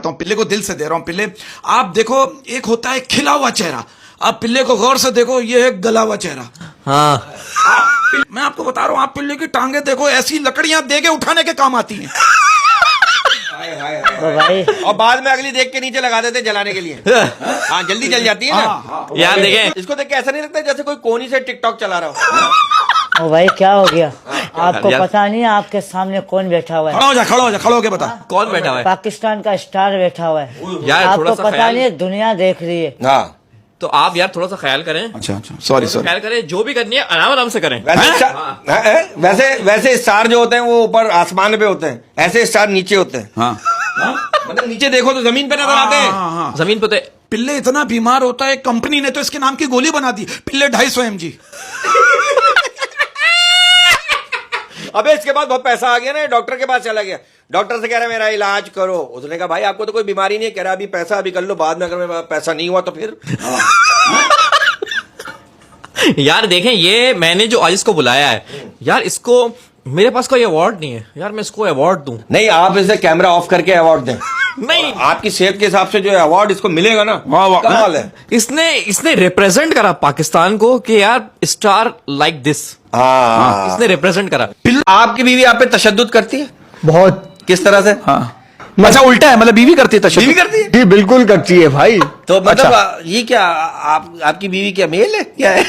समझाता हूँ, पिल्ले को दिल से दे रहा हूँ। पिल्ले आप देखो, एक होता है खिला हुआ चेहरा, आप पिल्ले को गौर से देखो, ये है गला हुआ चेहरा। हाँ मैं आपको बता रहा हूँ, आप पिल्ले की टांगे देखो, ऐसी लकड़ियां दे के उठाने के काम आती हैं। भाई और बाद में अगली देख के नीचे लगा देते जलाने के लिए। हाँ जल्दी जल जाती है ना। यार देखें, इसको देख के ऐसा नहीं लगता जैसे कोई कोनी से टिकटॉक चला रहा हो। ओ भाई क्या हो गया आपको यार। पता नहीं है आपके सामने कौन बैठा हुआ है? खड़ा हो जा, खड़ा हो जा, खड़ा होके बता। कौन बैठा हुआ है? पाकिस्तान का स्टार बैठा हुआ है। यार थोड़ा आपको सा पता ख्याल, नहीं है, दुनिया देख रही है। हाँ तो आप यार थोड़ा सा ख्याल करें, अच्छा अच्छा, सॉरी सॉरी। ख्याल करें, जो भी करनी है आराम आराम से करें। वैसे स्टार जो होते हैं वो ऊपर आसमान पे होते हैं, ऐसे स्टार नीचे होते हैं। हाँ मतलब नीचे देखो तो जमीन पे नजर आते हैं। हाँ। जमीन पे पिल्ले इतना बीमार होता है, कंपनी ने तो इसके नाम की गोली बना दी, पिल्ले 250 mg। अबे इसके बाद बहुत पैसा आ गया ना, डॉक्टर के पास चला गया, डॉक्टर से कह रहा है मेरा इलाज करो। उसने कहा भाई आपको तो कोई बीमारी नहीं है। कह रहा अभी पैसा अभी कर लो, बाद में अगर मेरे पास पैसा नहीं हुआ तो फिर। यार देखें, ये मैंने जो आज इसको बुलाया है, यार इसको मेरे पास कोई अवार्ड नहीं है यार, मैं इसको अवार्ड दूं। नहीं आप इसे कैमरा ऑफ करके अवार्ड दें। नहीं, आपकी सेहत के हिसाब से जो अवार्ड इसको मिलेगा ना, वाह वाह, कमाल है। इसने रिप्रेजेंट करा पाकिस्तान को कि यार स्टार लाइक दिस, हाँ इसने रिप्रेजेंट करा। आपकी बीवी आप पे तशद्दुद करती है? बहुत। किस तरह से? हाँ अच्छा, उल्टा है, मतलब बीवी करती है तशद्दुद? बीवी करती है जी बिल्कुल करती है भाई। तो मतलब ये क्या आपकी बीवी क्या मेल है क्या है?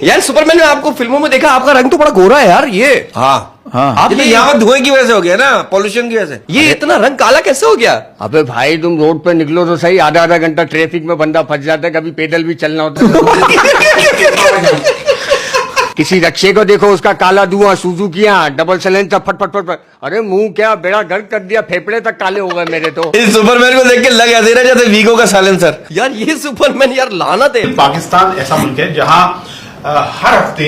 यार सुपरमैन में आपको फिल्मों में देखा, आपका रंग तो बड़ा गोरा है यार। ये हाँ हाँ। आप तो यहाँ धुएं की वजह से हो गया ना, पोल्यूशन की वजह से। ये इतना रंग काला कैसे हो गया? अबे भाई तुम रोड पे निकलो तो सही, आधा आधा घंटा ट्रैफिक में बंदा फंस जाता है, कभी पैदल भी चलना होता है। किसी रक्षे को देखो, उसका काला धुआं, सुजुकियां डबल सिलेंडर फट फट फट फट। अरे मुंह क्या बेड़ा गर्क कर दिया, फेफड़े तक काले हो गए मेरे तो। इस सुपरमैन को देख के लग ऐसे रहा जैसे वीगो का साइलेंसर। यार ये सुपरमैन यार लानत है। पाकिस्तान ऐसा मुल्क है जहां हर हफ्ते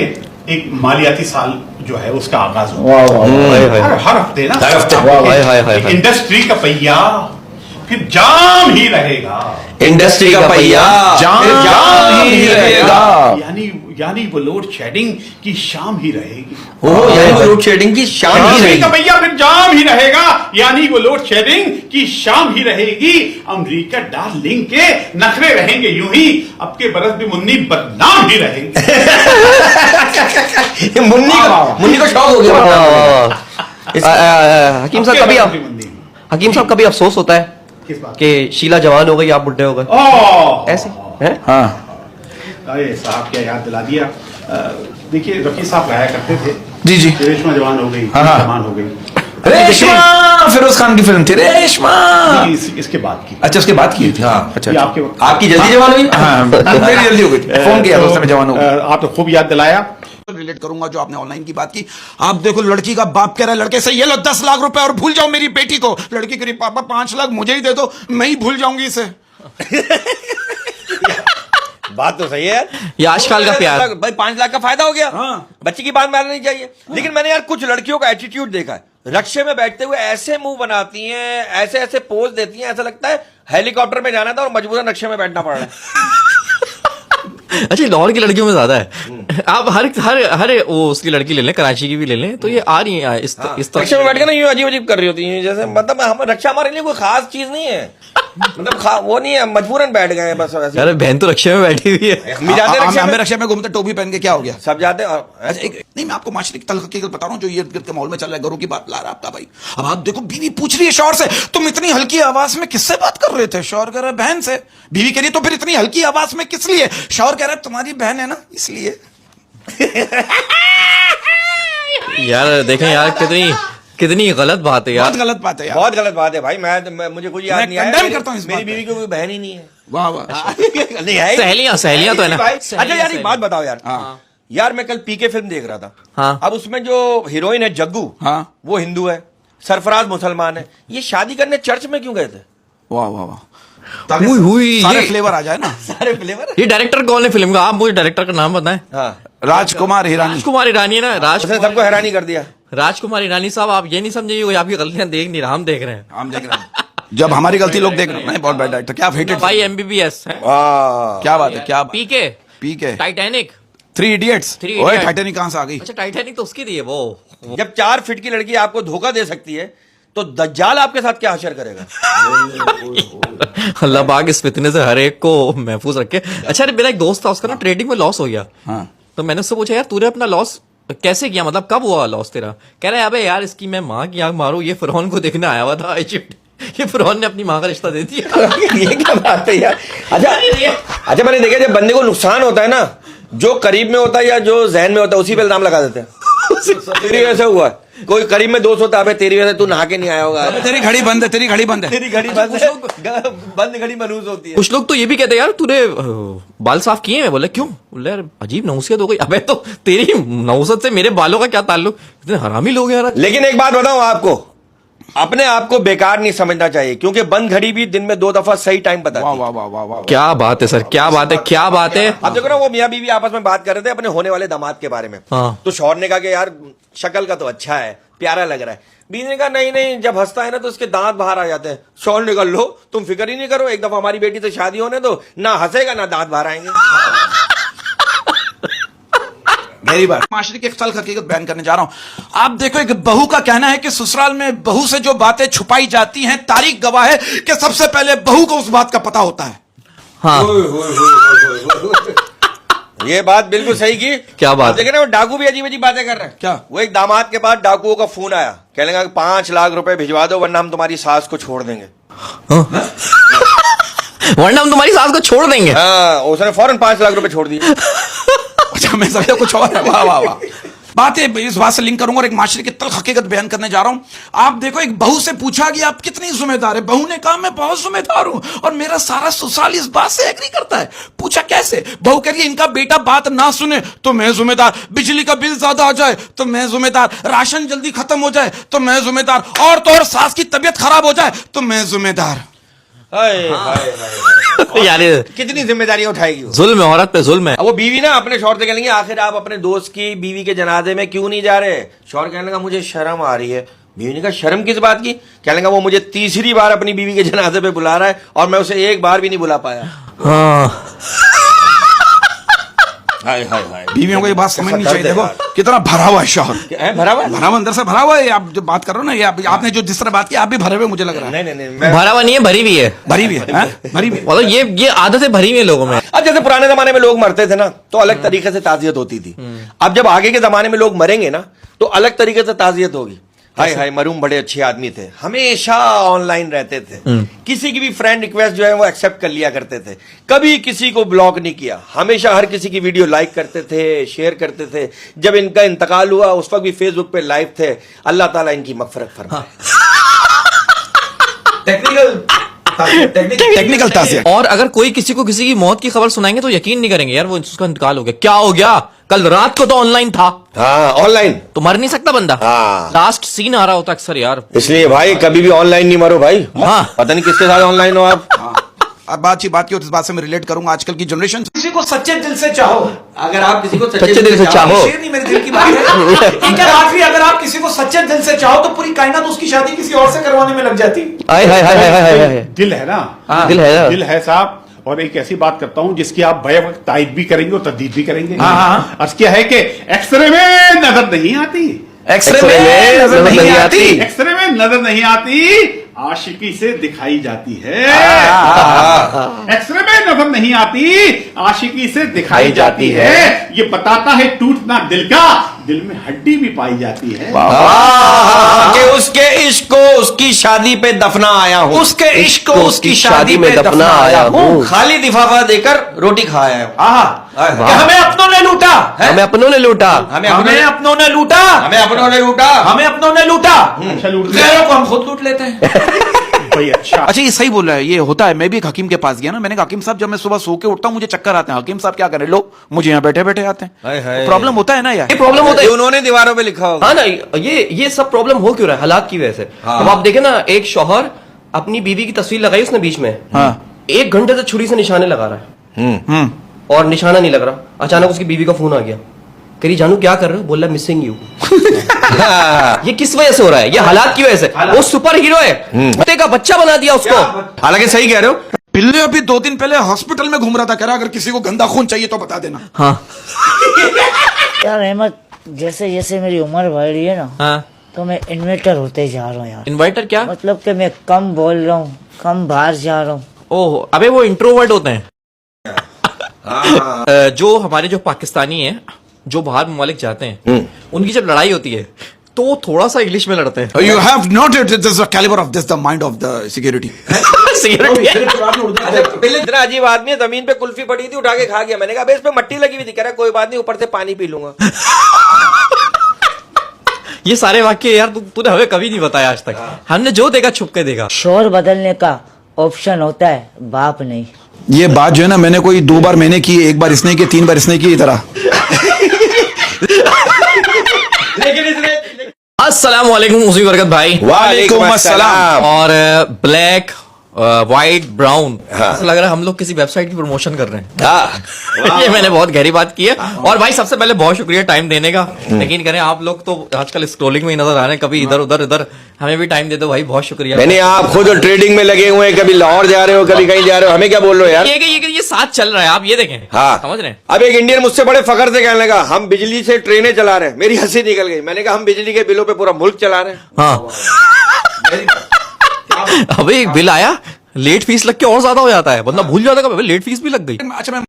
एक मालियाती साल जो है उसका आगाज होता है। हर हफ्ते ना, हर हफ्ते। एक इंडस्ट्री का पहिया फिर जाम ही रहेगा। इंडस्ट्री का पहिया जाम ही रहेगा। यानी वो लोड शेडिंग की शाम ही रहेगी। यानी वो लोड शेडिंग की शाम ही इंडस्ट्री रहेगी। का पहिया फिर जाम ही रहेगा, यानी वो लोड शेडिंग की शाम ही रहेगी। अमेरिका डार्लिंग के नखरे रहेंगे यूं ही, अब के बरस भी मुन्नी बदनाम ही रहेंगे। मुन्नी को शौक हो गया। हकीम साहब कभी हकीम साहब कभी अफसोस होता है किस बात? कि शीला जवान हो गई, आप बुढ़े हो गए? ओह ऐसे हैं? हाँ अरे साहब क्या याद दिला दिया। देखिए रफी साहब गाया करते थे, जी जी। रेशमा जवान हो गई, हाँ। जवान हो गई। रेशमा फिरोज खान की फिल्म थी रेशमा। इसके बाद की। अच्छा, उसके बाद की थी। हाँ अच्छा ये अच्छा। आपके वक्त आपकी जल्दी जवान हुई? हाँ मेरी जल्दी हो गई थी, फोन किया था उसने, मैं जवान हो गया। आप तो खूब याद दिलाया। रिलेट करूंगा जो आपने ऑनलाइन की बात की। आप देखो, लड़की का बाप कह रहा है लड़के से, ये लो 10 लाख रुपए और भूल जाओ मेरी बेटी को। लड़की कह रही पापा 5 लाख मुझे ही दे दो, मैं ही भूल जाऊंगी इसे। बात तो सही है यार। ये आजकल का प्यार। भाई 5 लाख का फायदा हो गया। हाँ। बच्चे की बात माननी चाहिए। लेकिन मैंने यार कुछ लड़कियों का एटीट्यूड देखा है, रक्शे में बैठते हुए ऐसे मुंह बनाती हैं, ऐसे ऐसे पोज देती हैं, ऐसा लगता है हेलीकॉप्टर में जाना था और मजबूरन रक्शे में बैठना पड़ रहा है। अच्छा, लाहौर की लड़कियों में ज्यादा है। आप हर हर हर वो उसकी लड़की ले लें, कराची की भी ले लें, तो ये आ रही है इस तरह। रक्षा में बैठ के ना यूं अजीब अजीब कर रही होती है, जैसे मतलब हम रक्षा हमारे लिए कोई खास चीज नहीं है। मतलब वो नहीं है, मजबूरन बैठ गए हैं बस वैसे। यार बहन तो रक्षा में बैठी हुई है। हम भी जाते हैं रक्षा हमें में, रक्षा में घूमते टोपी पहन के, क्या हो गया? सब जाते हैं। अच्छा नहीं, मैं आपको माशरे की तल्ख हकीकत बता रहा हूँ जो ये के माहौल में चल रहा है। घरों की बात ला रहा है आपका भाई। अब आप देखो, बीवी पूछ रही है शौहर से, तुम इतनी हल्की आवाज में किससे बात कर रहे थे? शौहर कह रहा है बहन से। बीवी कह रही है तो फिर इतनी हल्की आवाज में किस लिए? शौहर कह रहा है तुम्हारी बहन है ना इसलिए। यार देखें यार, कितनी गलत बात है यार। बहुत गलत बात है यार, बहुत गलत बात है भाई। मुझे कुछ याद मैं नहीं आया। condemn करता हूं इस मेरी बात पे। बीवी को कोई बहन ही नहीं है। वाह वाह। नहीं है, सहेलियां तो है ना। भाई। अच्छा यार एक बात बताओ यार। हाँ। यार मैं कल पीके फिल्म देख रहा था। हाँ। अब उसमें जो हीरोइन है जग्गू, हाँ। वो हिंदू है, सरफराज मुसलमान है। ये शादी करने चर्च में क्यों गए थे? वाह वाह वाह, हुई सारे ये- फ्लेवर आ जाए ना। सारे फ्लेवर। ये डायरेक्टर कौन है फिल्म का? आप मुझे डायरेक्टर का नाम बताएं। हाँ, राजकुमार हिरानी। राजकुमार ईरानी है ना? उसने सबको हैरानी कर दिया। राजकुमार ईरानी साहब, आप ये नहीं समझे कोई आपकी गलतियां देख नहीं रहा, हम देख रहे हैं। हम देख रहे हैं, जब हमारी गलती लोग देख रहे हैं। नहीं, बहुत बैड डायरेक्टर, क्या हेटेड। भाई MBBS है, वाह, क्या बात है, क्या पीके, पीके, टाइटैनिक, 3 इडियट्स। Three ओए Idiots। टाइटैनिक कहां से आ गई? अच्छा टाइटैनिक तो उसकी थी है वो। जब 4 फीट की लड़की आपको धोखा दे सकती है तो दज्जाल आपके साथ क्या हशर करेगा? अल्लाह पाक इस फितने से हर एक को महफूज रखे। अच्छा, अरे मेरा एक दोस्त था, उसका ना ट्रेडिंग में लॉस हो गया। हाँ। तो मैंने उससे पूछा, यार तूने अपना लॉस कैसे किया, मतलब कब हुआ लॉस तेरा? कह रहा है अबे यार इसकी मैं माँ की आंख मारू, ये फिरौन को देखने आया हुआ था इजिप्ट, ये फिरौन ने अपनी माँ का रिश्ता दे दिया। ये क्या बात है यार? अच्छा मैंने देखा जब बंदे को नुकसान होता है ना, जो करीब में होता है या जो जहन में होता है उसी पे इल्जाम लगा देते हैं। तेरी वजह से हुआ, कोई करीब में दोस्त होता है, तेरी वजह से तू नहा के नहीं आया होगा, तेरी घड़ी बंद है, तेरी घड़ी बंद है, तेरी घड़ी बंद है, बंद घड़ी मनूस होती है। कुछ लोग तो ये भी कहते हैं, यार तूने बाल साफ किए हैं? बोले क्यों? बोले यार अजीब नौसियत हो गई। अबे तो तेरी नौसत से मेरे बालों का क्या ताल्लुक? इतने हरामी लोग हैं यार। लेकिन एक बात बताऊं आपको, अपने आप को बेकार नहीं समझना चाहिए, क्योंकि बंद घड़ी भी दिन में 2 दफा सही टाइम बताती वाह है। वाह वाह वाह वाह। क्या बात है सर, क्या बात है, क्या बात है। अब देखो ना, वो मियां बीवी आपस में बात कर रहे थे अपने होने वाले दामाद के बारे में। हाँ। तो शौहर ने कहा कि यार शक्ल का तो अच्छा है, प्यारा लग रहा है। बीवी ने कहा नहीं नहीं, जब हंसता है ना तो उसके दांत बाहर आ जाते हैं। शौहर ने कहा लो तुम फिक्र ही नहीं करो, एक दफा हमारी बेटी से शादी होने दो, ना हंसेगा ना दांत बाहर आएंगे। मेरी बात माशरे की एक तल्ख हकीकत बयान करने जा रहा हूं। आप देखो, एक बहू का कहना है कि ससुराल में बहू से जो बातें छुपाई जाती हैं, तारीख गवाह है कि सबसे पहले बहू को उस बात का पता होता है। हाँ, ये बात बिल्कुल सही की। क्या बात? देखे ना, वो डाकू भी अजीब अजीब बातें कर रहे हैं। क्या? वो एक दामाद के पास डाकुओं का फोन आया, कहने लगा 5 लाख रुपए भिजवा दो वरना हम तुम्हारी सास को छोड़ देंगे। वरना हम तुम्हारी सास को छोड़ देंगे। हाँ, उसने फौरन 5 लाख रुपए छोड़ दिए। अच्छा, मैं समझा कुछ और है। वाह वाह वाह। बात है, इस बात से लिंक करूंगा और एक माशरे की तल्ख हकीकत बयान करने जा रहा हूं। आप देखो, एक बहू से पूछा कि आप कितनी जिम्मेदार है? बहू ने कहा मैं बहुत जिम्मेदार हूं और मेरा सारा ससुराल इस बात से एग्री करता है। पूछा कैसे? बहू कह रही है इनका बेटा बात ना सुने तो मैं जिम्मेदार, बिजली का बिल ज्यादा आ जाए तो मैं जिम्मेदार, राशन जल्दी खत्म हो जाए तो मैं जिम्मेदार, और तो और सास की तबीयत खराब हो जाए तो मैं जिम्मेदार। हाय हाय हाय, यार कितनी जिम्मेदारी उठाएगी वो? जुल्म है, औरत पे जुल्म है। अब वो बीवी ना अपने शौहर से कहेंगे आखिर आप अपने दोस्त की बीवी के जनाजे में क्यों नहीं जा रहे? शौहर कहने लगा मुझे शर्म आ रही है। बीवी ने कहा शर्म किस बात की? कहने लगा वो मुझे तीसरी बार अपनी बीवी के जनाजे पे बुला रहा है और मैं उसे एक बार भी नहीं बुला पाया। हाँ, हाय हाय हाय, बीवियों को ये बात समझनी चाहिए। देखो कितना भरा हुआ है शौहर, भरा हुआ है? भरा हुआ, अंदर से भरा हुआ है। आप जो बात कर रहे हो ना, ये आपने जो जिस तरह बात की, आप भी भरे हुए मुझे लग रहा है। नहीं नहीं नहीं, भरा हुआ नहीं है, भरी भी है। भरी भी है, हाँ? भरी भी है। मतलब ये आदतें भरी हुई है लोगों में। अब जैसे पुराने जमाने में लोग मरते थे ना तो अलग तरीके से ताजियत होती थी। अब जब आगे के जमाने में लोग मरेंगे ना तो अलग तरीके से ताजियत होगी। हाय हाय, मरूम बड़े अच्छे आदमी थे, हमेशा ऑनलाइन रहते थे, किसी की भी फ्रेंड रिक्वेस्ट जो है वो एक्सेप्ट कर लिया करते थे, कभी किसी को ब्लॉक नहीं किया, हमेशा हर किसी की वीडियो लाइक करते थे, शेयर करते थे। जब इनका इंतकाल हुआ उस वक्त भी फेसबुक पे लाइव थे। अल्लाह ताला इनकी मगफिरत फरमाए। टेक्निकल ताज़ियत। और अगर कोई किसी को किसी की मौत की खबर सुनाएंगे तो यकीन नहीं करेंगे, यार वो उसका इंतकाल हो गया। क्या हो गया? कल रात को तो ऑनलाइन था। हाँ, ऑनलाइन तो मर नहीं सकता बंदा। हाँ। लास्ट सीन आ रहा होता अक्सर यार। इसलिए भाई कभी भी ऑनलाइन नहीं मरो भाई। हाँ। पता नहीं किसके साथ ऑनलाइन हो आप। अब बात की और इस बात से मैं रिलेट करूंगा। आजकल की जनरेशन किसी को सच्चे दिल से चाहो, अगर आप किसी को सच्चे दिल से चाहो, शेर नहीं मेरे दिल की बात है। ठीक है आखिरी, अगर आप किसी को सच्चे दिल से चाहो तो पूरी कायनात उसकी शादी किसी और से करवाने में लग जाती। हाय हाय हाय हाय हाय हाय। दिल है ना, दिल है ना। दिल है साहब। और एक ऐसी बात करता हूं जिसकी आप भय वक्त तायद भी करेंगे और तदीद भी करेंगे। अर्ज क्या है कि एक्सरे में नजर नहीं आती, एक्सरे में नजर नहीं आती, एक्सरे में नजर नहीं आती, आशिकी से दिखाई जाती है। एक्सरे में नजर नहीं आती, आशिकी से दिखाई जाती है। ये बताता है टूटना दिल का, दिल में हड्डी भी पाई जाती है। कि उसके इश्क को उसकी शादी पे दफना आया हूँ, उसके इश्क को उसकी शादी में दफना आया हूँ, खाली लिफाफा देकर रोटी खाया हूँ। हमें अपनों ने लूटा, हमें अपनों ने लूटा, हमें अपनों ने लूटा, हमें अपनों ने लूटा, हमें अपनों ने लूटा, अच्छा लूट लिया। गैरों को हम खुद लूट लेते हैं। भाई अच्छा, अच्छा ये सही बोल रहा है, ये होता है। मैं भी एक हकीम के पास गया ना, मैंने कहा हकीम साहब जब मैं सुबह सो के उठता हूँ मुझे चक्कर आते हैं। हकीम साहब क्या करें, लो मुझे यहाँ बैठे बैठे आते हाय हैं। हाय। प्रॉब्लम होता है ना यार, ये प्रॉब्लम होता है। उन्होंने दीवारों पे लिखा होगा। हाँ ना, ये सब प्रॉब्लम हो क्यों रहा है? हालात की वजह से। अब आप देखें ना, एक शौहर अपनी बीवी की तस्वीर लगाई उसने बीच में, 1 घंटे से छुरी से निशाने लगा रहा है और निशाना नहीं लग रहा। अचानक उसकी बीवी का फोन आ गया, कह रही जानू क्या कर रहे हो? बोला मिसिंग यू। ये किस वजह से हो रहा है? ये हालात की वजह से। वो सुपर हीरो है, कुत्ते का बच्चा बना दिया उसको। हालांकि सही कह रहे हो। पिल्ले अभी 2 दिन पहले हॉस्पिटल में घूम रहा था, कह रहा अगर किसी को गंदा खून चाहिए तो बता देना। हाँ यार अहमद, जैसे जैसे मेरी उम्र बढ़ रही है ना, हाँ तो मैं इन्वेटर होते जा रहा हूँ यार। इन्वर्टर क्या? मतलब कि मैं कम बोल रहा हूँ, कम बाहर जा रहा हूँ। ओह, अबे वो इंट्रोवर्ट होते हैं। जो हमारे जो पाकिस्तानी हैं, जो बाहर ममालिक जाते हैं, उनकी जब लड़ाई होती है तो वो थोड़ा सा इंग्लिश में लड़ते हैं। You have noted this the caliber of this the mind of the security. पहले इतना अजीब आदमी है, जमीन पे कुल्फी पड़ी थी, उठा के खा गया। मैंने कहा इस पे मट्टी लगी हुई थी, कह रहा कोई बात नहीं, ऊपर से पानी पी लूंगा। ये सारे वाक्य यार तूने हमें कभी नहीं बताया आज तक। हमने जो देखा छुप के देखा। शोर बदलने का ऑप्शन होता है, बाप नहीं। ये बात जो है ना, मैंने कोई 2 बार मैंने की, 1 बार इसने की, 3 बार इसने की, तरह। अस्सलाम वालेकुम उसी बरकत भाई। वालेकुम अस्सलाम। और ब्लैक व्हाइट ब्राउन, ऐसा लग रहा है हम लोग किसी वेबसाइट की प्रमोशन कर रहे हैं। ये मैंने बहुत गहरी बात की है। और भाई सबसे पहले बहुत शुक्रिया टाइम देने का। यकीन करें आप लोग तो आजकल स्क्रोलिंग में ही नजर आ रहे हैं, कभी इधर उधर इधर, हमें भी टाइम दे दो भाई, बहुत शुक्रिया। नहीं आप खुद ट्रेडिंग में लगे हुए हैं, कभी लाहौर जा रहे हो, कभी कहीं जा रहे हो, हमें क्या बोल रहे हो यार। ये साथ चल रहा है, आप ये देखें। हाँ समझ रहे हैं। अब एक इंडियन मुझसे बड़े फखर से कहने लगा हम बिजली से ट्रेनें चला रहे हैं, मेरी हंसी निकल गई। मैंने कहा हम बिजली के बिलों पे पूरा मुल्क चला रहे हैं। हाँ अबे एक बिल आया, लेट फीस लग के और ज्यादा हो जाता है, बंदा भूल जाता है, लेट फीस भी लग गई। अच्छा मैं